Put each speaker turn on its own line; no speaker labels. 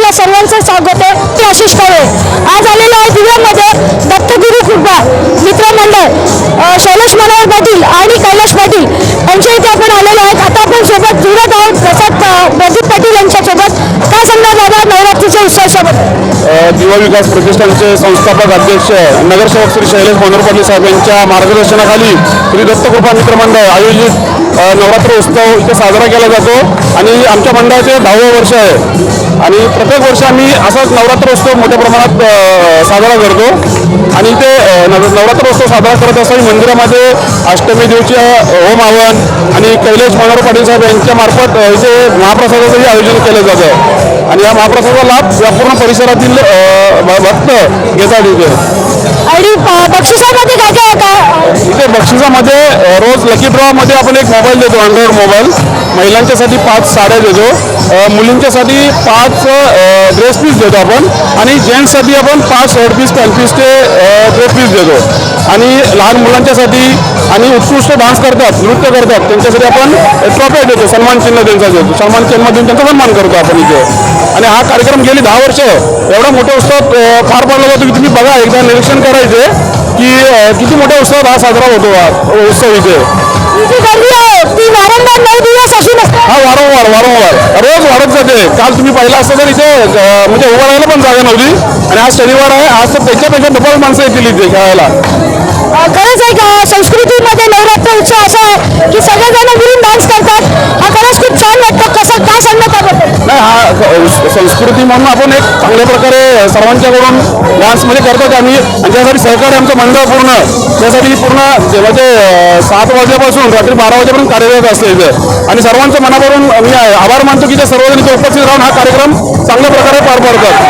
आपल्या सर्वांचं स्वागत आहे. ते आशिष काळे आज आलेलो आहे दिव्यांमध्ये दत्तगुरू कृपा मित्रमंडळ शैलेश मनोहर पाटील आणि कैलाश पाटील यांच्या इथे आपण आलेलो आहेत. आता आपण सोबत जुळत आहोत प्रसाद प्रदीप पाटील यांच्यासोबत. काय सांगणार दादा नवरात्रीच्या उत्सवासोबत?
दिवा विकास प्रतिष्ठानचे संस्थापक अध्यक्ष नगरसेवक श्री शैलेश मनोहर पाटील साहेब यांच्या मार्गदर्शनाखाली श्री दत्तकृपा मित्रमंडळ आयोजित नवरात्र उत्सव इथे साजरा केला जातो आणि आमच्या मंडळाचे 10वे वर्ष आहे आणि प्रत्येक वर्षी आम्ही असाच नवरात्र उत्सव मोठ्या प्रमाणात साजरा करतो. आणि इथे नवरात्र उत्सव साजरा करत असताना मंदिरामध्ये अष्टमी दिवशी होम हवन आणि कैलाश मनोहर पाटील साहेब यांच्या मार्फत इथे महाप्रसादाचंही आयोजन केलं जातं आणि या महाप्रसादाचा लाभ या पूर्ण परिसरातील भक्त घेतात. इथे
आणि बक्षिसामध्ये काय काय का
इथे बक्षिसामध्ये रोज लकी ड्रॉमध्ये आपण एक मोबाईल देतो, अँड्रॉइड मोबाईल. महिलांच्यासाठी 5 साड्या देतो, मुलींच्यासाठी 5 ड्रेस पीस देतो आपण आणि जेंट्ससाठी आपण 5 शर्ट पीस पॅन्ट पीस ते ड्रेस पीस देतो. आणि लहान मुलांच्यासाठी आणि उत्कृष्ट डान्स करतात, नृत्य करतात त्यांच्यासाठी आपण ट्रॉफी देतो, सन्मान चिन्ह त्यांचा देतो. सन्मान चिन्ह देऊन त्यांचा सन्मान करतो आपण इथे. आणि हा कार्यक्रम गेली 10 वर्ष एवढा मोठ्या उत्सवात पार पडला जातो की तुम्ही बघा, एकदा निरीक्षण करायचे की किती मोठ्या उत्सवात हा साजरा होतो हा उत्सव इथे.
गर्दी आहे ती वारंवार 9 दिवस अशी नसते.
हा वारंवार रोज वाढत जाते. काल तुम्ही पाहिलं असतं तर इथे म्हणजे उभं राहायला पण जागा नव्हती आणि आज शनिवार आहे. आज तर त्याच्यापेक्षा डबल माणसं येतील इथे खेळायला.
खरंच आहे का संस्कृतीमध्ये नवरात्र उत्सव असा आहे की सगळेजण मिळून डान्स करतात. हा खरंच खूप छान वाटतं. कसं काय सांगण्यात त्याबद्दल?
नाही, हा संस्कृती म्हणून आपण एक चांगल्या प्रकारे सर्वांच्याकडून डान्समध्ये करतो आम्ही आणि त्यासाठी सहकार्य आमचं मंडळ पूर्ण त्यासाठी पूर्ण म्हणजे 7 वाजल्यापासून रात्री 12 वाजेपर्यंत कार्यरत असते इथे. आणि सर्वांचं मनापासून मी आभार मानतो की ते सर्वजण इथे उपस्थित राहून हा कार्यक्रम चांगल्या प्रकारे पार पाडतात.